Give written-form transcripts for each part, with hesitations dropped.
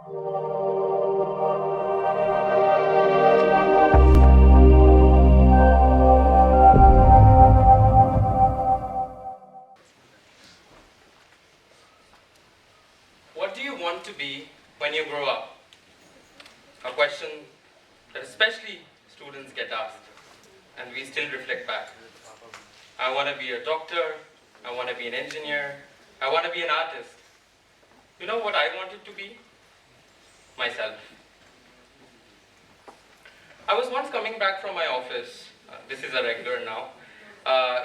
What do you want to be when you grow up? A question that especially students get asked, and we still reflect back. I want to be a doctor, I want to be an engineer, I want to be an artist. You know what I wanted to be? Myself. I was once coming back from my office, this is a regular now,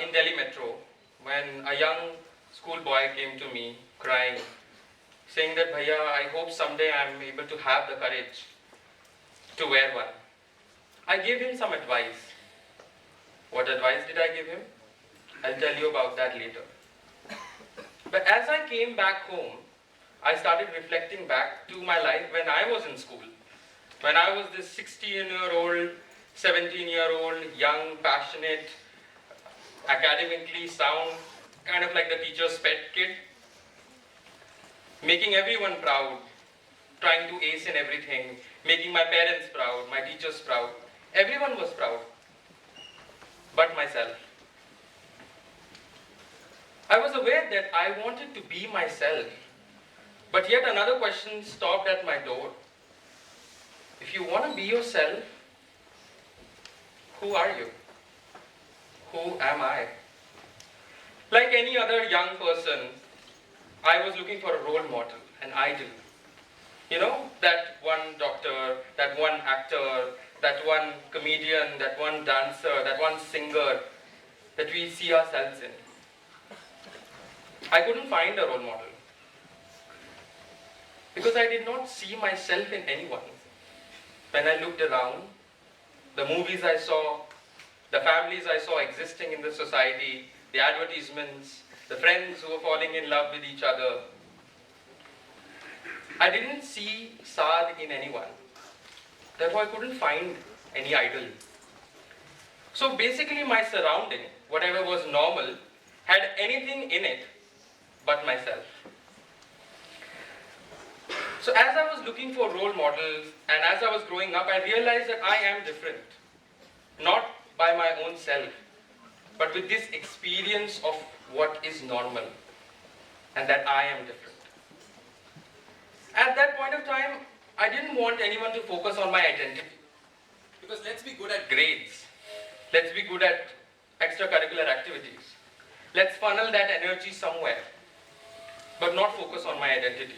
in Delhi Metro, when a young schoolboy came to me crying, saying that, Bhaiya, I hope someday I'm able to have the courage to wear one. I gave him some advice. What advice did I give him? I'll tell you about that later. But as I came back home, I started reflecting back to my life when I was in school. When I was this 16-year-old, 17-year-old, young, passionate, academically sound, kind of like the teacher's pet kid, making everyone proud, trying to ace in everything, making my parents proud, my teachers proud. Everyone was proud, but myself. I was aware that I wanted to be myself, but yet another question stopped at my door. If you want to be yourself, who are you? Who am I? Like any other young person, I was looking for a role model, an idol. You know, that one doctor, that one actor, that one comedian, that one dancer, that one singer that we see ourselves in. I couldn't find a role model because I did not see myself in anyone. When I looked around, the movies I saw, the families I saw existing in the society, the advertisements, the friends who were falling in love with each other, I didn't see Saad in anyone. Therefore, I couldn't find any idol. So basically my surrounding, whatever was normal, had anything in it but myself. So as I was looking for role models and as I was growing up, I realized that I am different. Not by my own self, but with this experience of what is normal and that I am different. At that point of time, I didn't want anyone to focus on my identity. Because let's be good at grades. Let's be good at extracurricular activities. Let's funnel that energy somewhere, but not focus on my identity.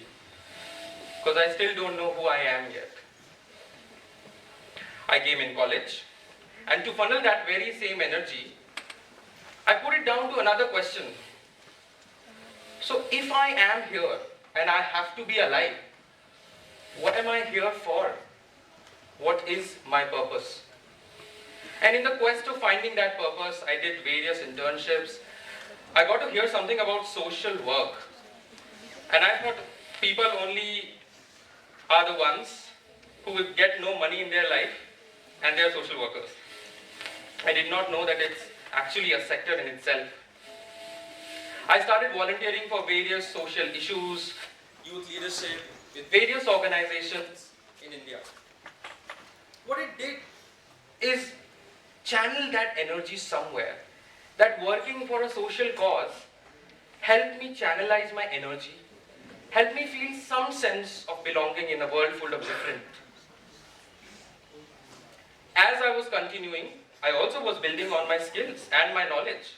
Because I still don't know who I am yet. I came in college, and to funnel that very same energy, I put it down to another question. So if I am here, and I have to be alive, what am I here for? What is my purpose? And in the quest of finding that purpose, I did various internships. I got to hear something about social work. And I thought people only are the ones who will get no money in their life and they are social workers. I did not know that it's actually a sector in itself. I started volunteering for various social issues, youth leadership, with various organizations in India. What it did is channel that energy somewhere. That working for a social cause helped me channelize my energy, helped me feel some sense of belonging in a world full of different. As I was continuing, I also was building on my skills and my knowledge.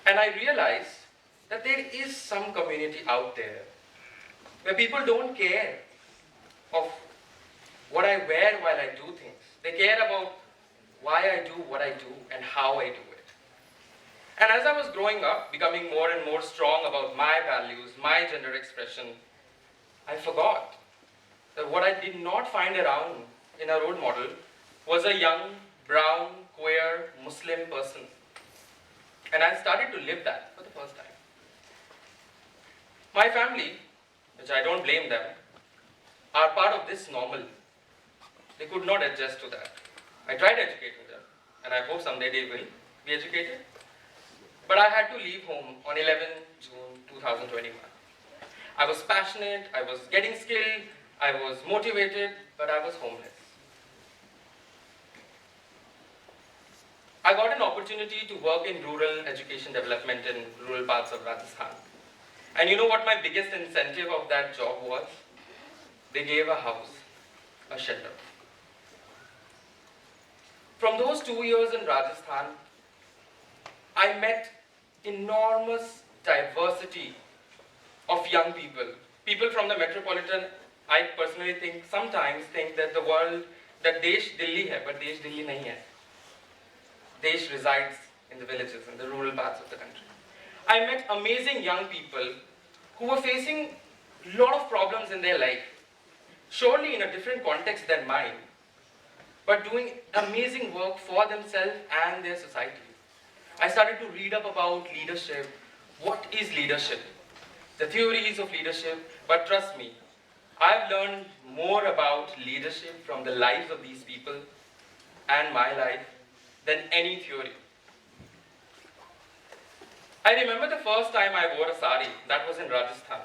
And I realized that there is some community out there where people don't care of what I wear while I do things. They care about why I do what I do and how I do it. And as I was growing up, becoming more and more strong about my values, my gender expression, I forgot that what I did not find around in a role model was a young, brown, queer, Muslim person. And I started to live that for the first time. My family, which I don't blame them, are part of this normal. They could not adjust to that. I tried educating them, and I hope someday they will be educated. But I had to leave home on 11 June 2021. I was passionate, I was getting skilled, I was motivated, but I was homeless. I got an opportunity to work in rural education development in rural parts of Rajasthan. And you know what my biggest incentive of that job was? They gave a house, a shelter. From those 2 years in Rajasthan, I met enormous diversity of young people. People from the metropolitan, I personally sometimes think that the world, that Desh Delhi hai, but Desh Delhi nahi hai. Desh resides in the villages, in the rural parts of the country. I met amazing young people who were facing a lot of problems in their life, surely in a different context than mine, but doing amazing work for themselves and their society. I started to read up about leadership. What is leadership? The theories of leadership, but trust me, I've learned more about leadership from the lives of these people and my life than any theory. I remember the first time I wore a sari, that was in Rajasthan.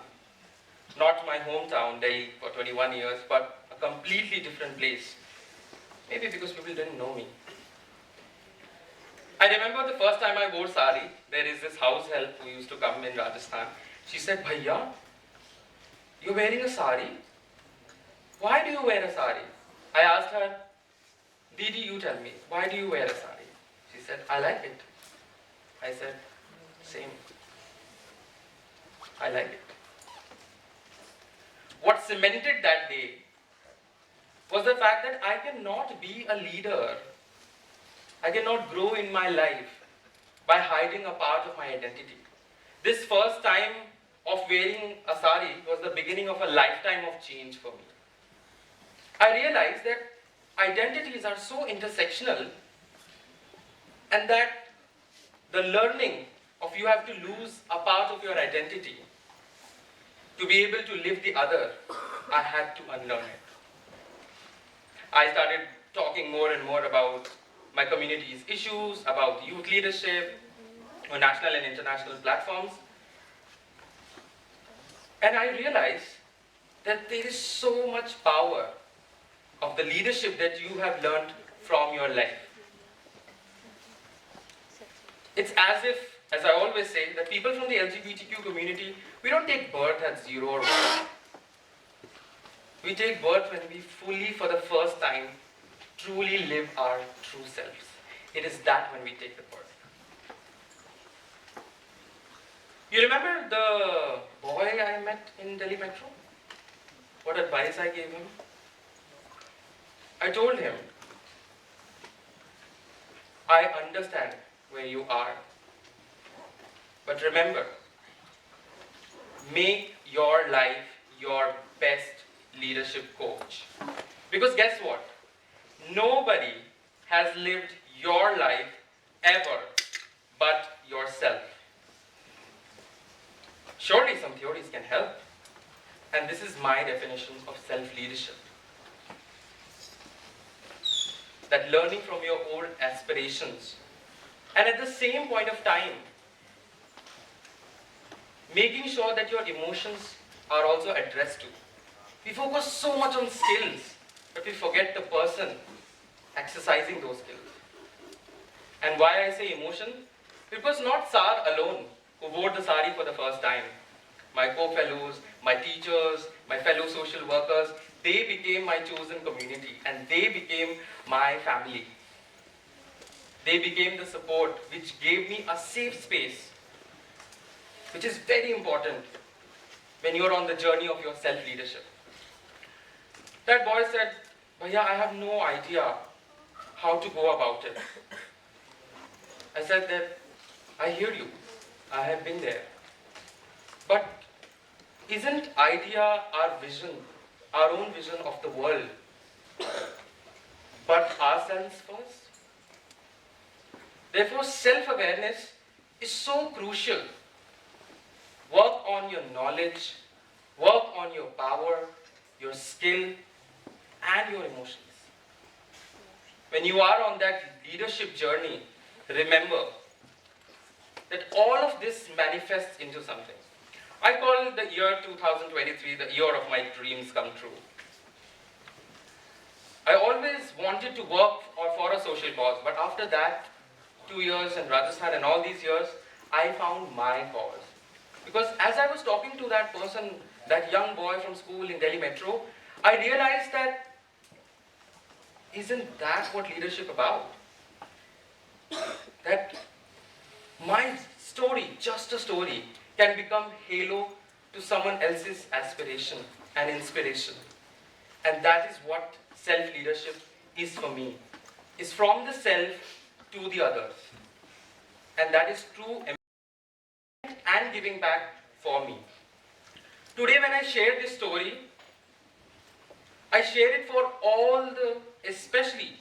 Not my hometown, Delhi, for 21 years, but a completely different place. Maybe because people didn't know me. I remember the first time I wore sari, there is this house help who used to come in Rajasthan. She said, Bhaiya, you're wearing a sari? Why do you wear a sari? I asked her, Didi, you tell me, why do you wear a sari? She said, I like it. I said, same. I like it. What cemented that day was the fact that I cannot be a leader. I cannot grow in my life by hiding a part of my identity. This first time of wearing a sari was the beginning of a lifetime of change for me. I realized that identities are so intersectional and that the learning of you have to lose a part of your identity to be able to live the other, I had to unlearn it. I started talking more and more about my community's issues, about youth leadership on national and international platforms. And I realized that there is so much power of the leadership that you have learned from your life. It's as if, as I always say, that people from the LGBTQ community, we don't take birth at 0 or 1. We take birth when we fully, for the first time, truly live our true selves. It is that when we take the birth. You remember the boy I met in Delhi Metro? What advice I gave him? I told him, I understand where you are, but remember, make your life your best leadership coach. Because guess what? Nobody has lived your life ever but yourself. Surely some theories can help. And this is my definition of self-leadership. That learning from your old aspirations and at the same point of time, making sure that your emotions are also addressed to. We focus so much on skills, but we forget the person exercising those skills. And why I say emotion? It was not Sar alone who wore the sari for the first time. My co-fellows, my teachers, my fellow social workers, they became my chosen community and they became my family. They became the support which gave me a safe space, which is very important when you're on the journey of your self-leadership. That boy said, Bhaiya, I have no idea how to go about it. I said that, I hear you. I have been there. But isn't idea our vision, our own vision of the world, but ourselves first? Therefore, self-awareness is so crucial. Work on your knowledge, work on your power, your skill, and your emotions. When you are on that leadership journey, remember that all of this manifests into something. I call the year 2023 the year of my dreams come true. I always wanted to work for a social cause, but after that, 2 years in Rajasthan and all these years, I found my cause. Because as I was talking to that person, that young boy from school in Delhi Metro, I realized that isn't that what leadership about? That my story, just a story, can become halo to someone else's aspiration and inspiration. And that is what self-leadership is for me. Is from the self to the others. And that is true and giving back for me. Today when I share this story, I share it for all the, especially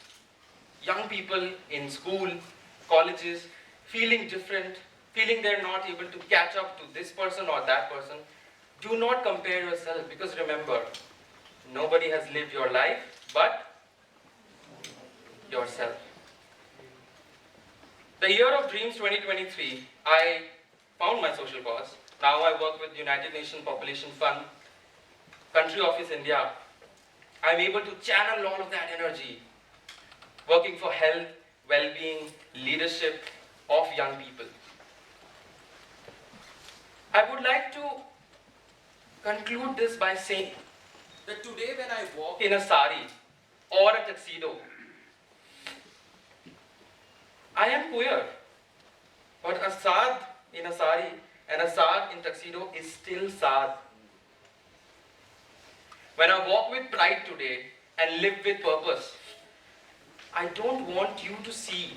young people in school, colleges, feeling different, feeling they're not able to catch up to this person or that person. Do not compare yourself, because remember, nobody has lived your life but yourself. The year of dreams 2023, I found my social cause. Now I work with United Nations Population Fund, Country Office India. I'm able to channel all of that energy, working for health, well-being, leadership of young people. I would like to conclude this by saying that today when I walk in a sari or a tuxedo, I am queer, but a Saad in a sari and a Saad in tuxedo is still Saad. When I walk with pride today and live with purpose, I don't want you to see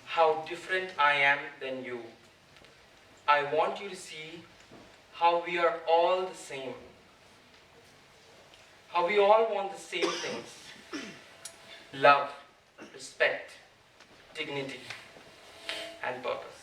how different I am than you. I want you to see how we are all the same. How we all want the same things. Love, respect, dignity, and purpose.